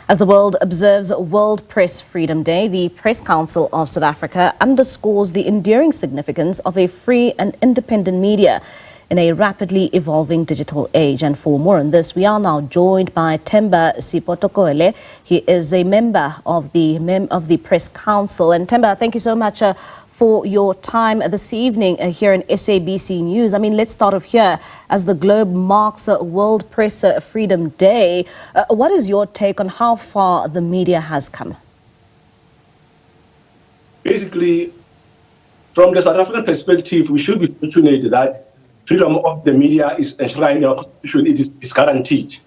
As the world observes World Press Freedom Day, the Press Council of South Africa underscores the enduring significance of a free and independent media in a rapidly evolving digital age. And for more on this, we are now joined by Themba Sepotokele. He is a member of the Press Council. And Themba, thank you so much for your time this evening here in SABC News. I mean, let's start off here. As the globe marks World Press Freedom Day, what is your take on how far the media has come? Basically, from the South African perspective, we should be fortunate that freedom of the media is enshrined in our constitution. It is guaranteed.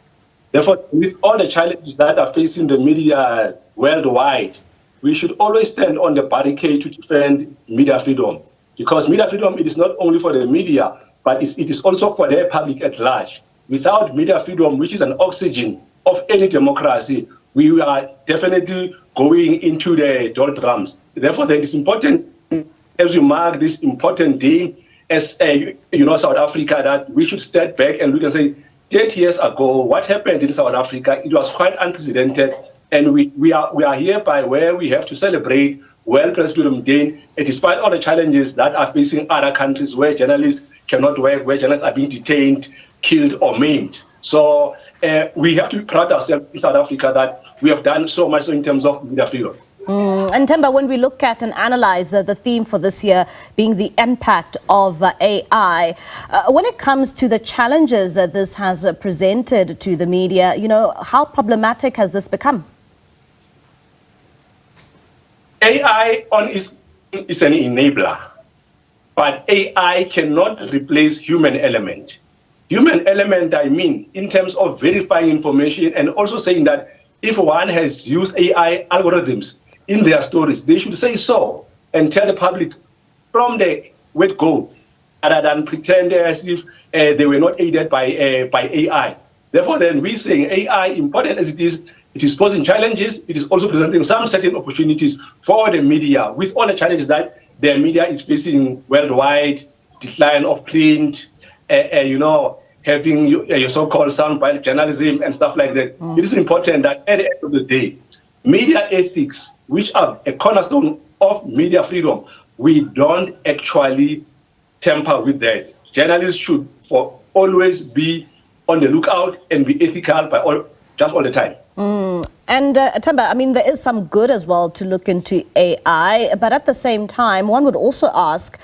Therefore, with all the challenges that are facing the media worldwide, we should always stand on the barricade to defend media freedom. Because media freedom, it is not only for the media, but it is also for the public at large. Without media freedom, which is an oxygen of any democracy, we are definitely going into the doldrums. Therefore, it is important, as we mark this important day, as South Africa, that we should step back and look and say, 30 years ago, what happened in South Africa, it was quite unprecedented. And we are here by where we have to celebrate World Press Freedom Day, despite all the challenges that are facing other countries where journalists cannot work, where journalists are being detained, killed, or maimed. So we have to be proud of ourselves in South Africa that we have done so much in terms of media freedom. And Themba, when we look at and analyze the theme for this year being the impact of AI, when it comes to the challenges this has presented to the media, how problematic has this become? AI is an enabler, but AI cannot replace human element. Human element, I mean, in terms of verifying information and also saying that if one has used AI algorithms in their stories, they should say so and tell the public from the word go, rather than pretend as if they were not aided by AI. Therefore, then we're saying AI, important as it is posing challenges. It is also presenting some certain opportunities for the media with all the challenges that the media is facing worldwide, decline of print, having your so-called soundbite journalism and stuff like that. It is important that at the end of the day, media ethics, which are a cornerstone of media freedom, we don't actually tamper with that. Journalists should always be on the lookout and be ethical just all the time. And Themba, I mean, there is some good as well to look into AI, but at the same time, one would also ask,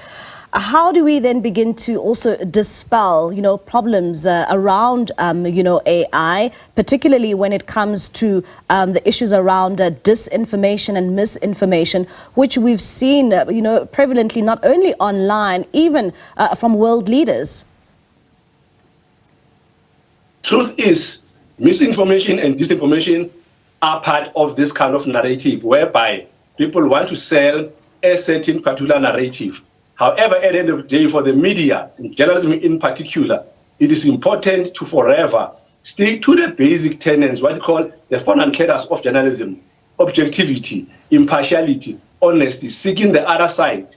how do we then begin to also dispel, problems around, AI, particularly when it comes to the issues around disinformation and misinformation, which we've seen, prevalently not only online, even from world leaders? Truth is, misinformation and disinformation are part of this kind of narrative whereby people want to sell a certain particular narrative. However, at the end of the day, for the media, journalism in particular, it is important to forever stick to the basic tenets, what we call the fundamentals of journalism: objectivity, impartiality, honesty, seeking the other side,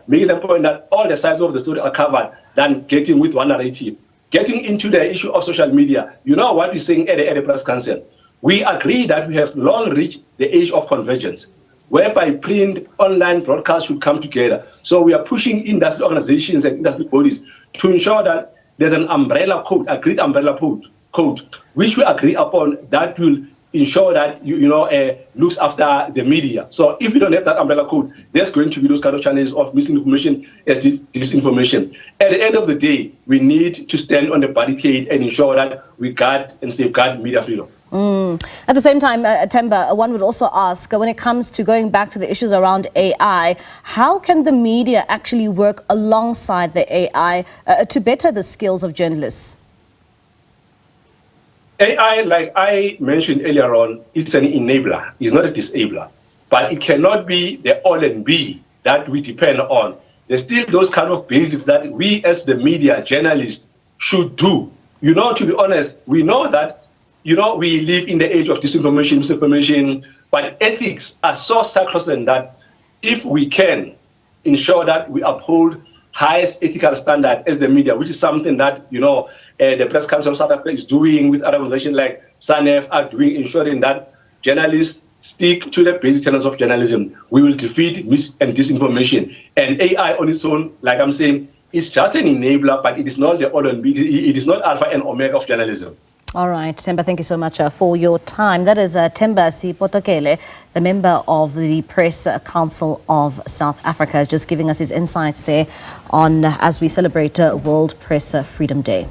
making the point that all the sides of the story are covered than getting with one narrative. Getting into the issue of social media, what we're saying at the Press Council. We agree that we have long reached the age of convergence, whereby print, online broadcast should come together. So we are pushing industry organizations and industry bodies to ensure that there's an umbrella code, agreed umbrella code, which we agree upon that will ensure that looks after the media. So if we don't have that umbrella code, there's going to be those kind of challenges of misinformation and disinformation. At the end of the day, we need to stand on the barricade and ensure that we guard and safeguard media freedom. At the same time, Themba, one would also ask, when it comes to going back to the issues around AI, how can the media actually work alongside the AI to better the skills of journalists? AI, like I mentioned earlier on, is an enabler. It's not a disabler. But it cannot be the all and be that we depend on. There's still those kind of basics that we as the media journalists should do. To be honest, we know that we live in the age of disinformation, misinformation, but ethics are so sacrosanct that if we can ensure that we uphold highest ethical standard as the media, which is something that, the Press Council of South Africa is doing with other organizations like SANEF are doing, ensuring that journalists stick to the basic tenets of journalism, we will defeat mis and disinformation. And AI on its own, like I'm saying, is just an enabler, but it is not the all and be. It is not alpha and omega of journalism. All right, Themba, thank you so much for your time. That is Themba Sepotokele, the member of the Press Council of South Africa, just giving us his insights there on as we celebrate World Press Freedom Day.